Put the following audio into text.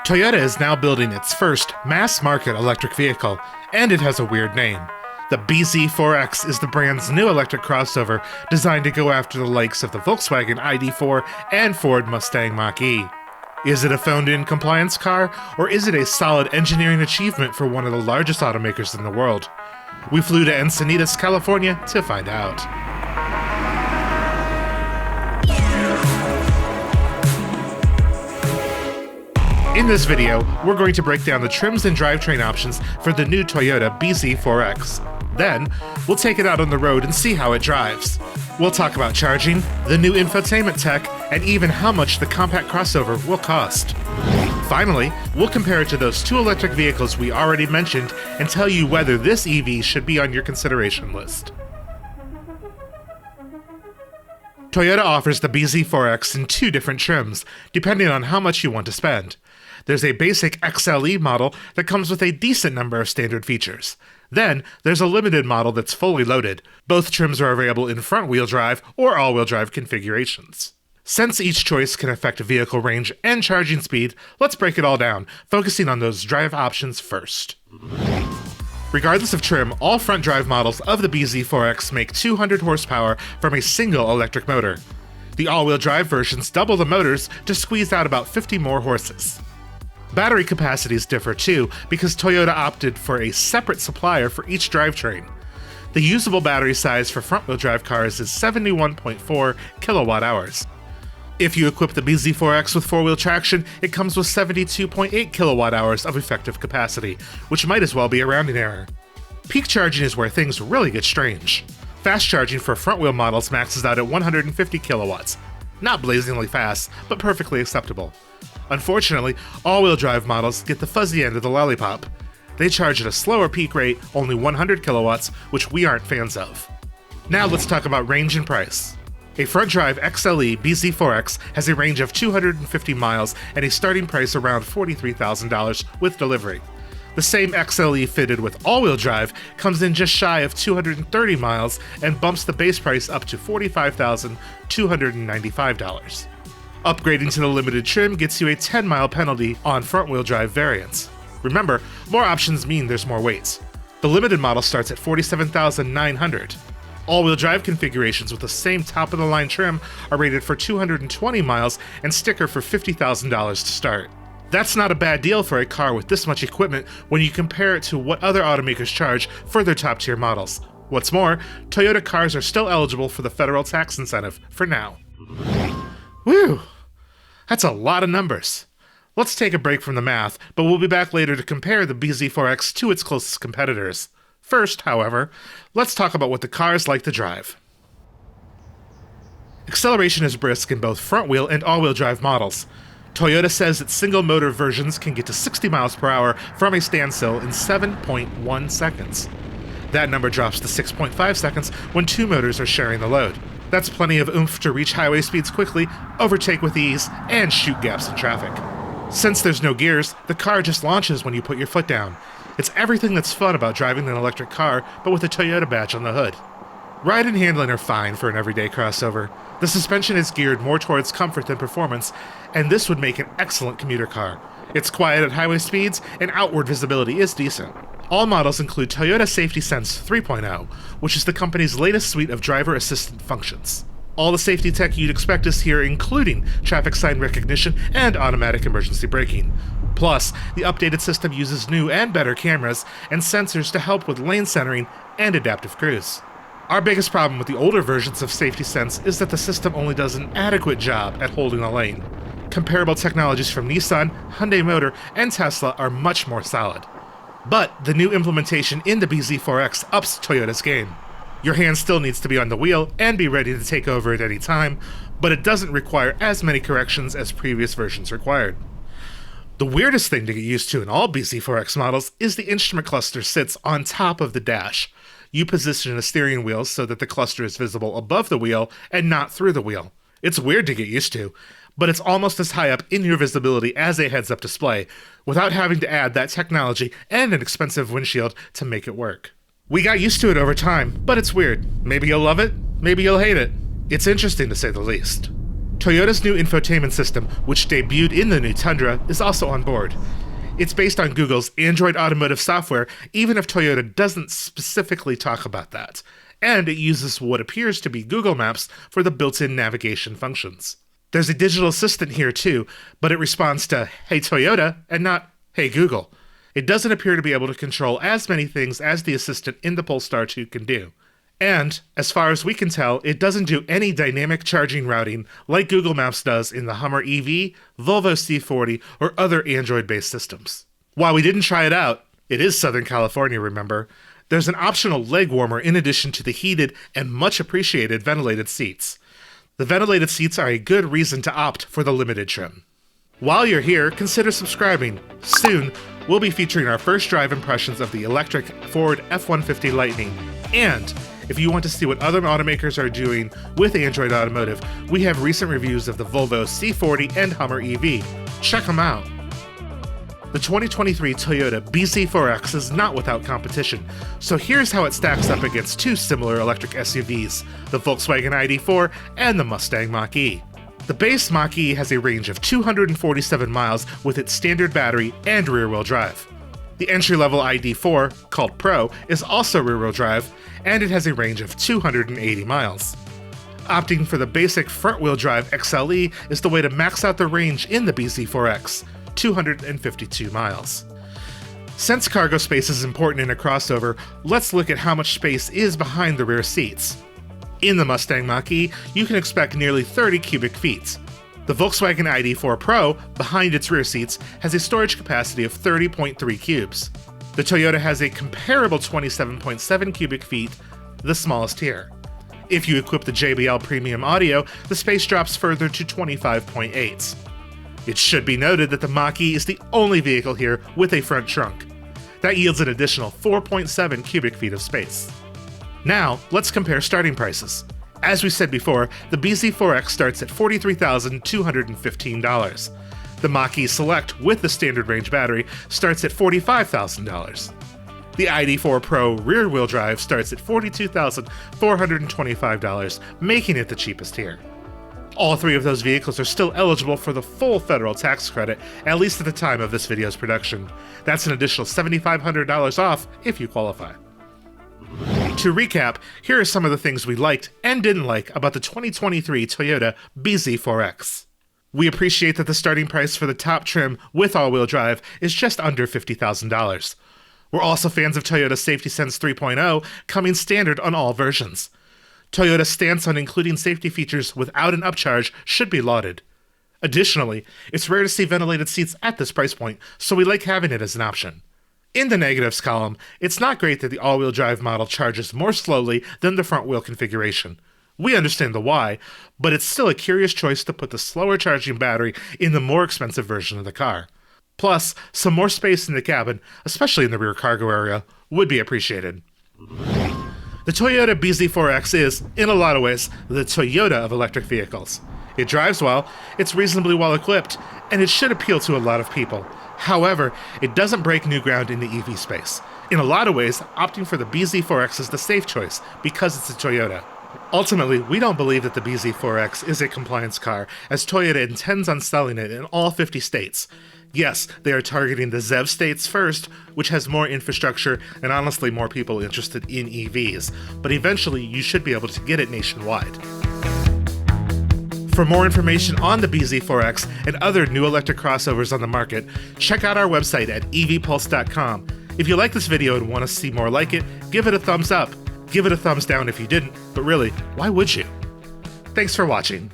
Toyota is now building its first mass-market electric vehicle, and it has a weird name. The bZ4X is the brand's new electric crossover designed to go after the likes of the Volkswagen ID.4 and Ford Mustang Mach-E. Is it a phoned-in compliance car, or is it a solid engineering achievement for one of the largest automakers in the world? We flew to Encinitas, California to find out. In this video, we're going to break down the trims and drivetrain options for the new Toyota bZ4X. Then, we'll take it out on the road and see how it drives. We'll talk about charging, the new infotainment tech, and even how much the compact crossover will cost. Finally, we'll compare it to those two electric vehicles we already mentioned and tell you whether this EV should be on your consideration list. Toyota offers the bZ4X in two different trims, depending on how much you want to spend. There's a basic XLE model that comes with a decent number of standard features. Then, there's a limited model that's fully loaded. Both trims are available in front-wheel drive or all-wheel drive configurations. Since each choice can affect vehicle range and charging speed, let's break it all down, focusing on those drive options first. Regardless of trim, all front drive models of the bZ4X make 200 horsepower from a single electric motor. The all-wheel drive versions double the motors to squeeze out about 50 more horses. Battery capacities differ too, because Toyota opted for a separate supplier for each drivetrain. The usable battery size for front-wheel drive cars is 71.4 kilowatt hours. If you equip the bZ4X with four-wheel traction, it comes with 72.8 kilowatt hours of effective capacity, which might as well be a rounding error. Peak charging is where things really get strange. Fast charging for front-wheel models maxes out at 150 kilowatts. Not blazingly fast, but perfectly acceptable. Unfortunately, all-wheel drive models get the fuzzy end of the lollipop. They charge at a slower peak rate, only 100 kilowatts, which we aren't fans of. Now let's talk about range and price. A front-drive XLE bZ4X has a range of 250 miles and a starting price around $43,000 with delivery. The same XLE fitted with all-wheel drive comes in just shy of 230 miles and bumps the base price up to $45,295. Upgrading to the limited trim gets you a 10-mile penalty on front-wheel drive variants. Remember, more options mean there's more weights. The limited model starts at $47,900. All-wheel drive configurations with the same top-of-the-line trim are rated for 220 miles and sticker for $50,000 to start. That's not a bad deal for a car with this much equipment when you compare it to what other automakers charge for their top-tier models. What's more, Toyota cars are still eligible for the federal tax incentive for now. Whew! That's a lot of numbers. Let's take a break from the math, but we'll be back later to compare the bZ4X to its closest competitors. First, however, let's talk about what the car is like to drive. Acceleration is brisk in both front-wheel and all-wheel drive models. Toyota says its single-motor versions can get to 60 miles per hour from a standstill in 7.1 seconds. That number drops to 6.5 seconds when two motors are sharing the load. That's plenty of oomph to reach highway speeds quickly, overtake with ease, and shoot gaps in traffic. Since there's no gears, the car just launches when you put your foot down. It's everything that's fun about driving an electric car, but with a Toyota badge on the hood. Ride and handling are fine for an everyday crossover. The suspension is geared more towards comfort than performance, and this would make an excellent commuter car. It's quiet at highway speeds, and outward visibility is decent. All models include Toyota Safety Sense 3.0, which is the company's latest suite of driver assistant functions. All the safety tech you'd expect is here, including traffic sign recognition and automatic emergency braking. Plus, the updated system uses new and better cameras and sensors to help with lane centering and adaptive cruise. Our biggest problem with the older versions of Safety Sense is that the system only does an adequate job at holding a lane. Comparable technologies from Nissan, Hyundai Motor, and Tesla are much more solid. But the new implementation in the bZ4X ups Toyota's game. Your hand still needs to be on the wheel and be ready to take over at any time, but it doesn't require as many corrections as previous versions required. The weirdest thing to get used to in all bZ4X models is the instrument cluster sits on top of the dash. You position a steering wheel so that the cluster is visible above the wheel and not through the wheel. It's weird to get used to, but it's almost as high up in your visibility as a heads-up display, without having to add that technology and an expensive windshield to make it work. We got used to it over time, but it's weird. Maybe you'll love it, maybe you'll hate it. It's interesting to say the least. Toyota's new infotainment system, which debuted in the new Tundra, is also on board. It's based on Google's Android Automotive software, even if Toyota doesn't specifically talk about that. And it uses what appears to be Google Maps for the built-in navigation functions. There's a digital assistant here too, but it responds to "Hey Toyota" and not "Hey Google." It doesn't appear to be able to control as many things as the assistant in the Polestar 2 can do. And, as far as we can tell, it doesn't do any dynamic charging routing like Google Maps does in the Hummer EV, Volvo C40, or other Android-based systems. While we didn't try it out, it is Southern California, remember, there's an optional leg warmer in addition to the heated and much appreciated ventilated seats. The ventilated seats are a good reason to opt for the limited trim. While you're here, consider subscribing. Soon, we'll be featuring our first drive impressions of the electric Ford F-150 Lightning, and if you want to see what other automakers are doing with Android Automotive, we have recent reviews of the Volvo C40 and Hummer EV. Check them out. The 2023 Toyota bZ4X is not without competition, so here's how it stacks up against two similar electric SUVs, the Volkswagen ID.4 and the Mustang Mach-E. The base Mach-E has a range of 247 miles with its standard battery and rear-wheel drive. The entry-level ID.4, called Pro, is also rear-wheel drive, and it has a range of 280 miles. Opting for the basic front-wheel drive XLE is the way to max out the range in the bZ4X, 252 miles. Since cargo space is important in a crossover, let's look at how much space is behind the rear seats. In the Mustang Mach-E, you can expect nearly 30 cubic feet. The Volkswagen ID.4 Pro, behind its rear seats, has a storage capacity of 30.3 cubes. The Toyota has a comparable 27.7 cubic feet, the smallest here. If you equip the JBL Premium Audio, the space drops further to 25.8. It should be noted that the Mach-E is the only vehicle here with a front trunk. That yields an additional 4.7 cubic feet of space. Now, let's compare starting prices. As we said before, the bZ4X starts at $43,215. The Mach-E Select with the standard range battery starts at $45,000. The ID.4 Pro rear-wheel drive starts at $42,425, making it the cheapest here. All three of those vehicles are still eligible for the full federal tax credit, at least at the time of this video's production. That's an additional $7,500 off if you qualify. To recap, here are some of the things we liked and didn't like about the 2023 Toyota bZ4X. We appreciate that the starting price for the top trim with all-wheel drive is just under $50,000. We're also fans of Toyota's Safety Sense 3.0 coming standard on all versions. Toyota's stance on including safety features without an upcharge should be lauded. Additionally, it's rare to see ventilated seats at this price point, so we like having it as an option. In the negatives column, it's not great that the all-wheel drive model charges more slowly than the front-wheel configuration. We understand the why, but it's still a curious choice to put the slower charging battery in the more expensive version of the car. Plus, some more space in the cabin, especially in the rear cargo area, would be appreciated. The Toyota bZ4X is, in a lot of ways, the Toyota of electric vehicles. It drives well, it's reasonably well equipped, and it should appeal to a lot of people. However, it doesn't break new ground in the EV space. In a lot of ways, opting for the bZ4X is the safe choice because it's a Toyota. Ultimately, we don't believe that the bZ4X is a compliance car, as Toyota intends on selling it in all 50 states. Yes, they are targeting the ZEV states first, which has more infrastructure and honestly more people interested in EVs, but eventually you should be able to get it nationwide. For more information on the bZ4X and other new electric crossovers on the market, check out our website at evpulse.com. If you like this video and want to see more like it, give it a thumbs up. Give it a thumbs down if you didn't, but really, why would you? Thanks for watching.